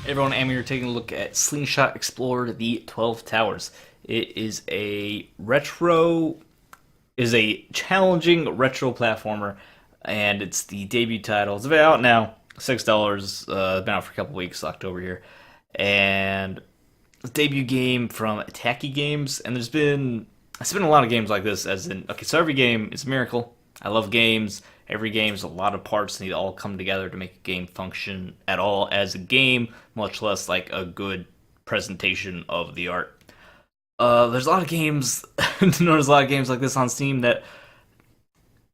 Everyone, I'm here taking a look at Slingshot Explorer: The 12 Towers. It is a challenging retro platformer, and it's the debut title. It's out now, $6. Been out for a couple weeks, October here, and debut game from Tacky Games. And it's been a lot of games like this. As in, okay, so every game is a miracle. I love games. Every game's a lot of parts need to all come together to make a game function at all as a game, much less like a good presentation of the art. There's a lot of games. There's a lot of games like this on Steam that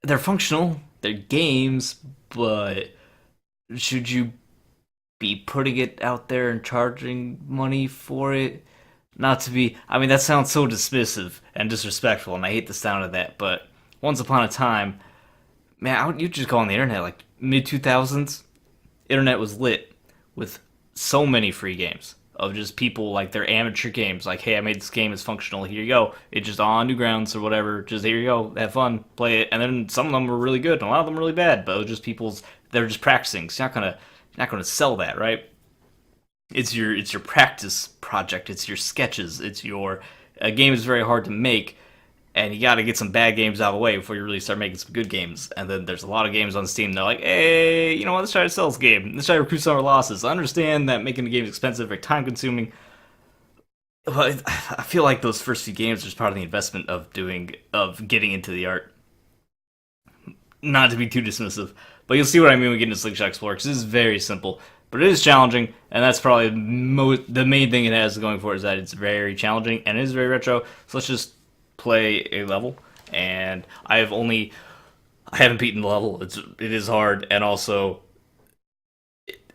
they're functional. They're games, but should you be putting it out there and charging money for it? Not to be. I mean, that sounds so dismissive and disrespectful, and I hate the sound of that. But once upon a time, man, you just go on the internet like mid 2000s. Internet was lit with so many free games of just people like their amateur games. Like, hey, I made this game, it's functional. Here you go. It's just on Newgrounds or whatever. Just here you go, have fun, play it. And then some of them were really good, and a lot of them were really bad. But it was just they're just practicing. So you're not gonna sell that, right? It's your practice project. It's your sketches. It's your a game is very hard to make, and you got to get some bad games out of the way before you really start making some good games. And then there's a lot of games on Steam. They're like, hey, you know what? Let's try to sell this game. Let's try to recoup some of our losses. I understand that making a game is expensive, very time consuming, but I feel like those first few games are just part of the investment of getting into the art. Not to be too dismissive, but you'll see what I mean when we get into Slingshot Explorer, because this is very simple, but it is challenging, and that's probably the main thing it has going for it, is that it's very challenging and it is very retro. So let's just play a level, and I haven't beaten the level. It is hard, and also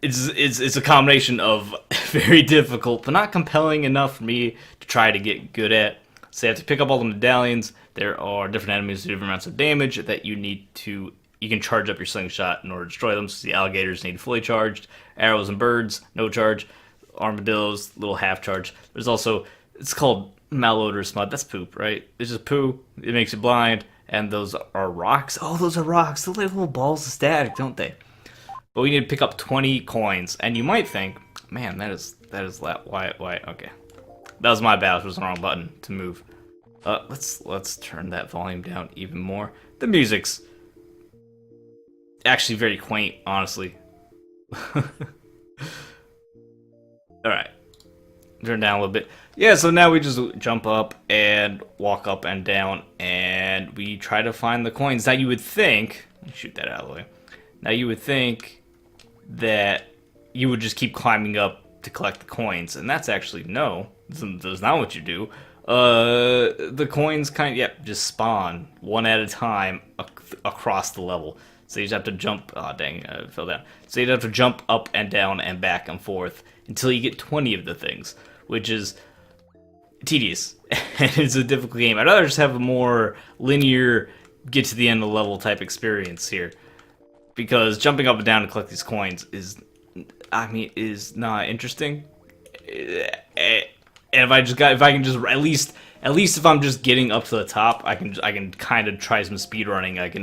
it's a combination of very difficult but not compelling enough for me to try to get good at. So you have to pick up all the medallions. There are different enemies with different amounts of damage that you can charge up your slingshot in order to destroy them. So the alligators need fully charged. Arrows and birds, no charge. Armadillos, little half charge. There's also, it's called malodorous mud. That's poop, right? It's just poo. It makes you blind. And those are rocks. Oh, those are rocks. Those like little balls of static, don't they? But we need to pick up 20 coins. And you might think, man, that is why, okay. That was my bad. It was the wrong button to move. Let's turn that volume down even more. The music's actually very quaint, honestly. Alright. Turn down a little bit. Yeah, so now we just jump up and walk up and down, and we try to find the coins. Now you would think, shoot that out of the way. Now you would think that you would just keep climbing up to collect the coins, and that's actually no. That's not what you do. The coins just spawn one at a time across the level. So you just have to jump. Oh dang, I fell down. So you have to jump up and down and back and forth until you get 20 of the things, which is tedious and it's a difficult game. I'd rather just have a more linear, get to the end of the level type experience here, because jumping up and down to collect these coins is not interesting. And if I can just at least if I'm just getting up to the top, I can kind of try some speed running. I can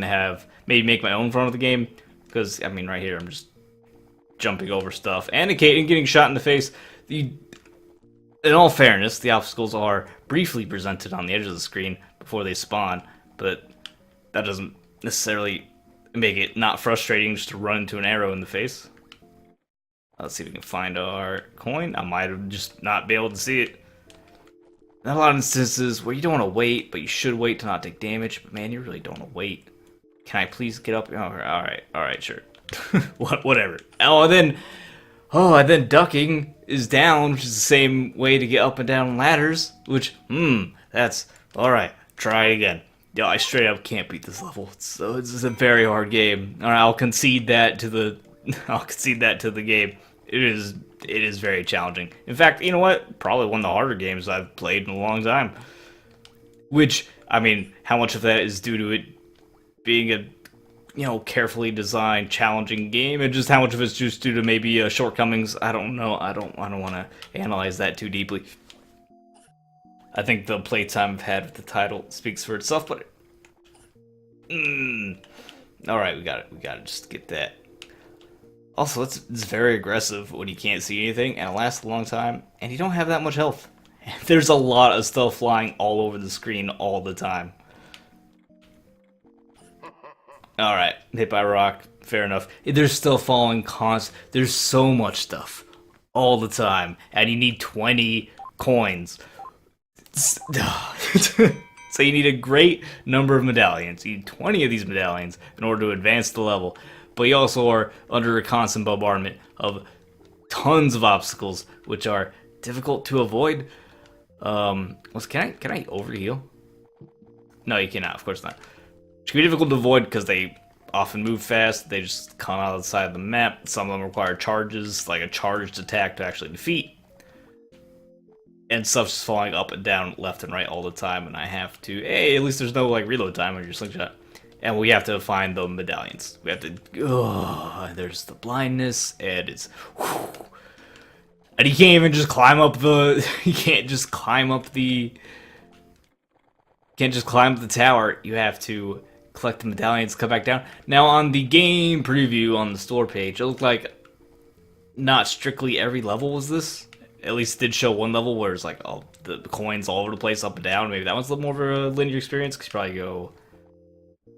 maybe make my own run of the game, because I mean right here I'm just jumping over stuff and getting shot in the face. In all fairness, the obstacles are briefly presented on the edge of the screen before they spawn, but that doesn't necessarily make it not frustrating just to run into an arrow in the face. Let's see if we can find our coin. I might have just not been able to see it. Not a lot of instances where you don't want to wait, but you should wait to not take damage. But man, you really don't want to wait. Can I please get up? Oh, alright, sure. Whatever. And then ducking is down, which is the same way to get up and down ladders. Which, that's alright. Try it again. Yo, I straight up can't beat this level. It's a very hard game. Alright, I'll concede that to the game. It is very challenging. In fact, you know what? Probably one of the harder games I've played in a long time. Which, I mean, how much of that is due to it being a carefully designed, challenging game, and just how much of it's just due to maybe shortcomings? I don't know. I don't want to analyze that too deeply. I think the playtime I've had with the title speaks for itself. But all right, we got it. We got to just get that. Also, it's very aggressive when you can't see anything, and it lasts a long time, and you don't have that much health. There's a lot of stuff flying all over the screen all the time. Alright, hit by rock, fair enough. There's still falling there's so much stuff all the time, and you need 20 coins. So you need a great number of medallions. You need 20 of these medallions in order to advance the level. But you also are under a constant bombardment of tons of obstacles, which are difficult to avoid. Can I overheal? No, you cannot. Of course not. It can be difficult to avoid because they often move fast. They just come out of the side of the map. Some of them require charges, like a charged attack to actually defeat. And stuff's just falling up and down, left and right all the time, and I have to... Hey, at least there's no, like, reload time on your slingshot. And we have to find the medallions. We have to... Oh, there's the blindness, and it's... Whew. And you can't even just climb up the... You can't just climb up the... You can't just climb up the tower. You have to collect the medallions, come back down. Now, on the game preview on the store page, it looked like not strictly every level was this. At least did show one level where it's like all the coins all over the place, up and down. Maybe that one's a little more of a linear experience, because you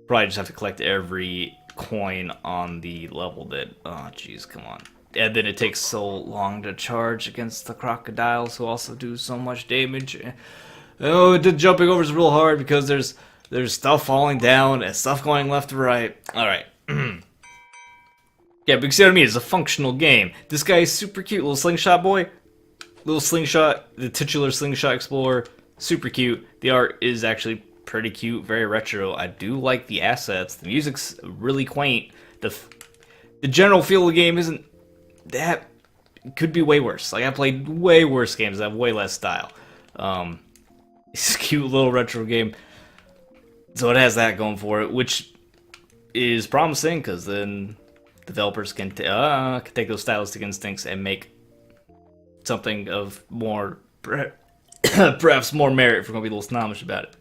probably just have to collect every coin on the level that... Oh, jeez, come on. And then it takes so long to charge against the crocodiles, who also do so much damage. Oh, the jumping over is real hard because there's stuff falling down and stuff going left to right. Alright. Yeah, but you see what I mean? It's a functional game. This guy is super cute, little slingshot boy. Little slingshot, the titular Slingshot Explorer, super cute. The art is actually pretty cute, very retro. I do like the assets. The music's really quaint. The general feel of the game isn't that... It could be way worse. Like, I played way worse games that have way less style. It's a cute little retro game. So it has that going for it, which is promising, because then developers can take those stylistic instincts and make something of more, perhaps more merit if we're gonna be a little snobbish about it.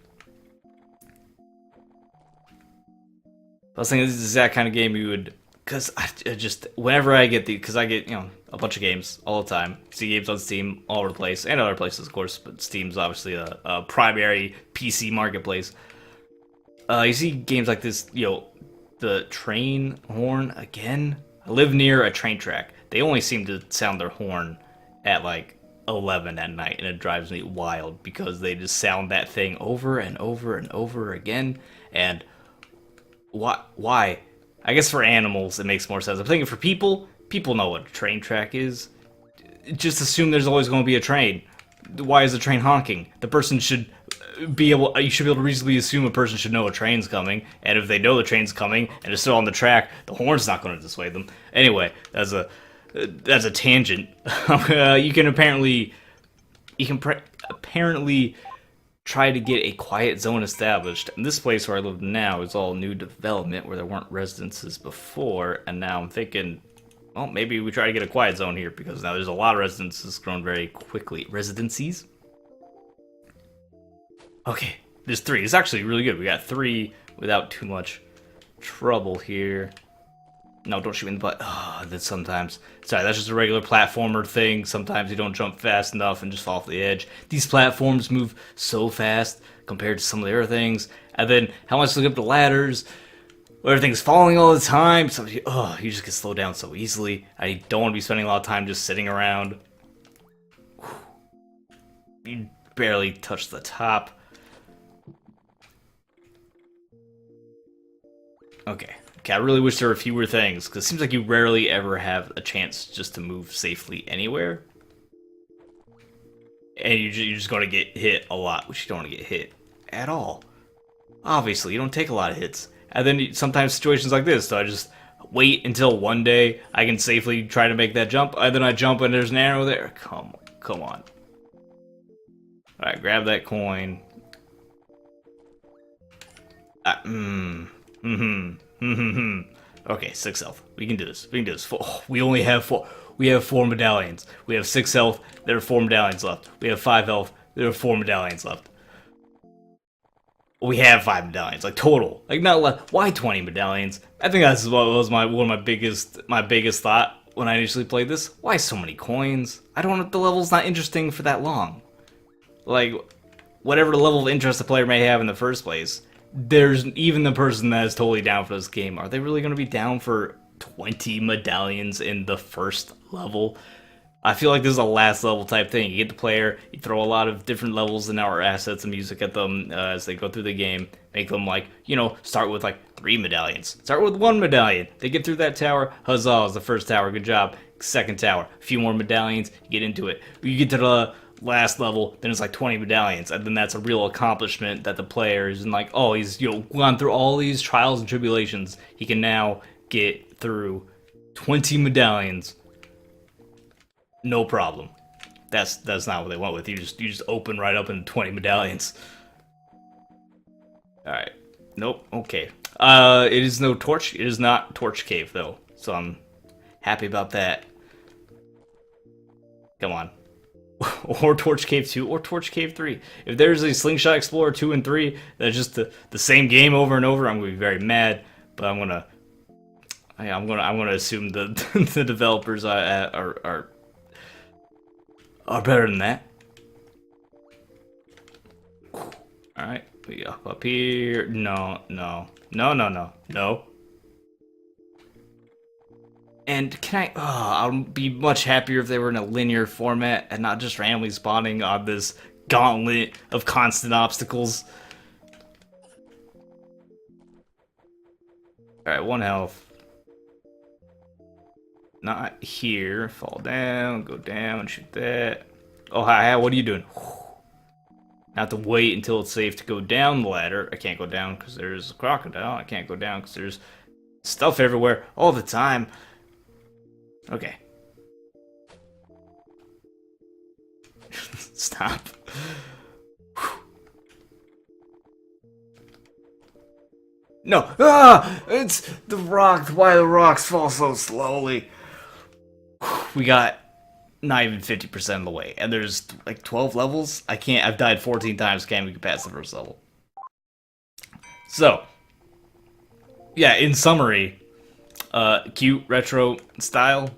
I was thinking this is that kind of game you would, because I just, whenever I get because I get, a bunch of games all the time. See games on Steam all over the place, and other places, of course, but Steam's obviously a primary PC marketplace. You see games like this, the train horn again. I live near a train track. They only seem to sound their horn at like 11 at night, and it drives me wild because they just sound that thing over and over and over again. And why? I guess for animals it makes more sense. I'm thinking for people know what a train track is. Just assume there's always going to be a train. Why is the train honking? The person should be able. You should be able to reasonably assume a person should know a train's coming, and if they know the train's coming and it's still on the track, the horn's not going to dissuade them. Anyway, that's a tangent. You can apparently try to get a quiet zone established. And this place where I live now is all new development where there weren't residences before, and now I'm thinking, well, maybe we try to get a quiet zone here because now there's a lot of residences growing very quickly. Residencies? Okay, there's 3. It's actually really good. We got 3 without too much trouble here. No, don't shoot me in the butt. Oh, that sometimes... Sorry, that's just a regular platformer thing. Sometimes you don't jump fast enough and just fall off the edge. These platforms move so fast compared to some of the other things. And then, how much to look up the ladders? Everything's falling all the time. So, you just get slowed down so easily. I don't want to be spending a lot of time just sitting around. You barely touch the top. Okay, I really wish there were fewer things, because it seems like you rarely ever have a chance just to move safely anywhere. And you're just going to get hit a lot, which you don't want to get hit at all. Obviously, you don't take a lot of hits. And then sometimes situations like this, so I just wait until one day I can safely try to make that jump, and then I jump and there's an arrow there. Come on. Alright, grab that coin. Okay, 6 health. We can do this. We only have 4. We have 4 medallions. We have 6 health. There are 4 medallions left. We have 5 health. There are 4 medallions left. We have 5 medallions, like total. Like not left. Why 20 medallions? I think that's what was one of my biggest thought when I initially played this, why so many coins? I don't. The level's not interesting for that long. Like, whatever the level of interest the player may have in the first place, there's even the person that is totally down for this game. Are they really going to be down for 20 medallions in the first level? I feel like this is a last level type thing. You get the player, you throw a lot of different levels and our assets and music at them as they go through the game. Make them like, start with like 3 medallions. Start with 1 medallion. They get through that tower. Huzzah, it's the first tower. Good job. Second tower. A few more medallions. You get into it. You get to the last level, then it's like 20 medallions. And then that's a real accomplishment that the player is like, oh, he's gone through all these trials and tribulations. He can now get through 20 medallions. No problem. That's not what they went with. You just open right up in 20 medallions. All right. Nope. Okay. It is no torch. It is not Torch Cave though, so I'm happy about that. Come on. Or Torch Cave 2 or Torch Cave 3. If there's a Slingshot Explorer 2 and 3 that's just the same game over and over, I'm gonna be very mad. But I'm gonna assume the the developers are better than that. Alright, we up here. No. And I'll be much happier if they were in a linear format and not just randomly spawning on this gauntlet of constant obstacles. Alright, 1 health. Not here. Fall down, go down, shoot that. Oh, hi, what are you doing? I have to wait until it's safe to go down the ladder. I can't go down because there's a crocodile. I can't go down because there's stuff everywhere all the time. Okay. Stop. No! Ah! It's the rock. Why the rocks fall so slowly? We got not even 50% of the way, and there's like 12 levels. I've died 14 times, can't even get past the first level. So, yeah, in summary, cute retro style.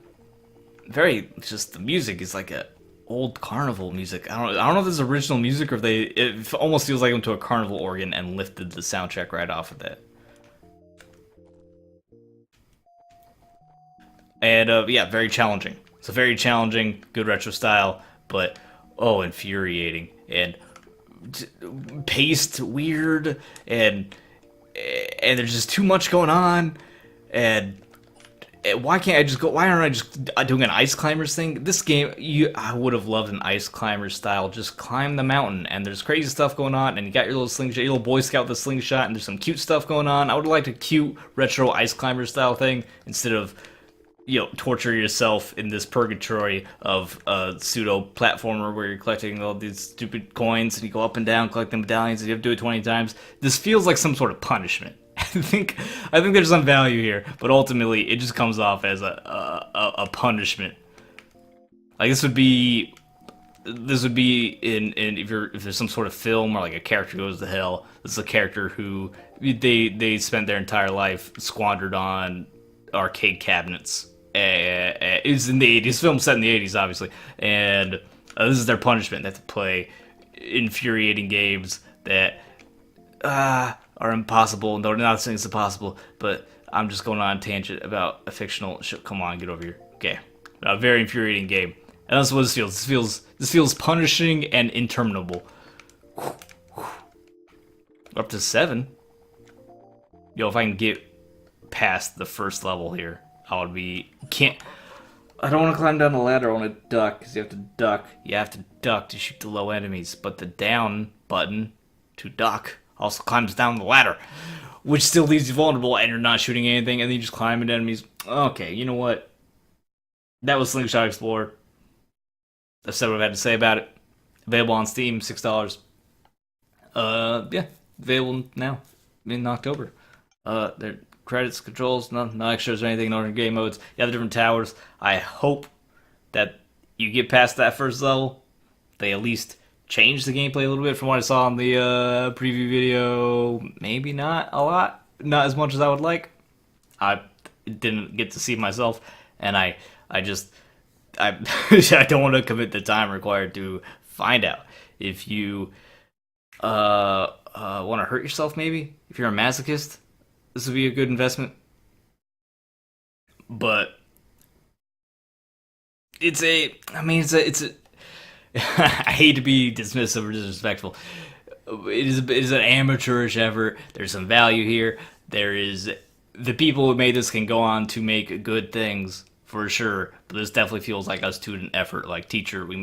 The music is like a old carnival music. I don't know if this is original music or if it almost feels like I went to a carnival organ and lifted the soundtrack right off of that. And yeah, very challenging. It's a very challenging, good retro style, but infuriating and paced weird, and there's just too much going on. And why can't I just go? Why aren't I just doing an ice climbers thing? This game, I would have loved an ice climbers style. Just climb the mountain, and there's crazy stuff going on, and you got your little slingshot, your little Boy Scout with a slingshot, and there's some cute stuff going on. I would have liked a cute retro ice climbers style thing instead of torture yourself in this purgatory of a pseudo platformer where you're collecting all these stupid coins and you go up and down collecting medallions and you have to do it 20 times. This feels like some sort of punishment. I think there's some value here, but ultimately it just comes off as a punishment. Like this would be in if there's some sort of film where like a character goes to hell. This is a character who they spent their entire life squandered on arcade cabinets. It's in the 80s, film set in the 80s, obviously, and this is their punishment. They have to play infuriating games that are impossible. No, not saying it's impossible, but I'm just going on a tangent about a fictional. Come on, get over here. Okay, a very infuriating game, and that's what this feels. This feels punishing and interminable. Up to 7. If I can get past the first level here, I would be. I don't want to climb down the ladder. I want to duck because you have to duck. You have to duck to shoot the low enemies, but the down button to duck also climbs down the ladder, which still leaves you vulnerable, and you're not shooting anything, and then you just climb into enemies. Okay, you know what? That was Slingshot Explorer. I've said what I've had to say about it. Available on Steam, $6. Yeah, available now in October. There credits, controls, no extras or anything, no game modes. You have the different towers. I hope that you get past that first level. They at least change the gameplay a little bit from what I saw in the preview video. Maybe not a lot, not as much as I would like. I didn't get to see myself, and I just I I don't want to commit the time required to find out if you want to hurt yourself. Maybe if you're a masochist, this would be a good investment. But I mean, it's a. I hate to be dismissive or disrespectful. It is an amateurish effort. There's some value here. There is the people who made this can go on to make good things for sure. But this definitely feels like a student effort. Like teacher, we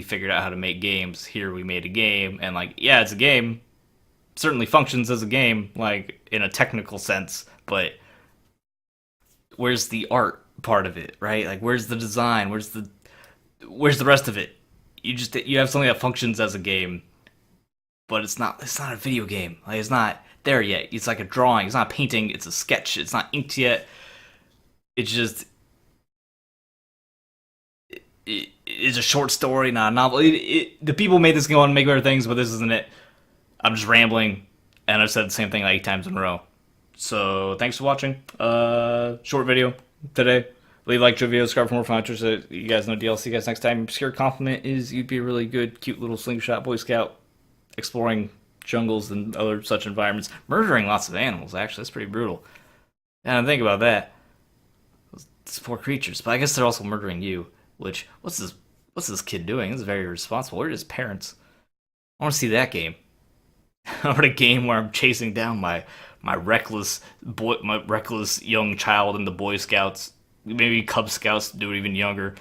figured out how to make games. Here we made a game, and like yeah, it's a game. Certainly functions as a game, like in a technical sense. But where's the art part of it, right? Like where's the design? Where's the rest of it? You have something that functions as a game, but it's not a video game. Like it's not there yet. It's like a drawing. It's not a painting. It's a sketch. It's not inked yet. It's just it's a short story, not a novel. The people made this go on and make better things, but this isn't it. I'm just rambling, and I've said the same thing like 8 times in a row. So thanks for watching. Short video today. Leave like trivia, subscribe for more fun features. So you guys know DLC. See you guys next time. Obscure compliment is you'd be a really good, cute little slingshot Boy Scout exploring jungles and other such environments, murdering lots of animals. Actually, that's pretty brutal. And think about that. These poor creatures. But I guess they're also murdering you. Which what's this kid doing? This is very irresponsible. Where are his parents? I want to see that game. I want a game where I'm chasing down my reckless young child in the Boy Scouts, maybe Cub Scouts to do it even younger,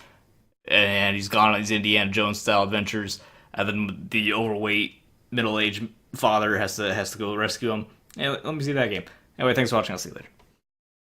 and he's gone on these Indiana Jones style adventures, and then the overweight middle aged father has to go rescue him. Anyway, let me see that game. Anyway, thanks for watching. I'll see you later.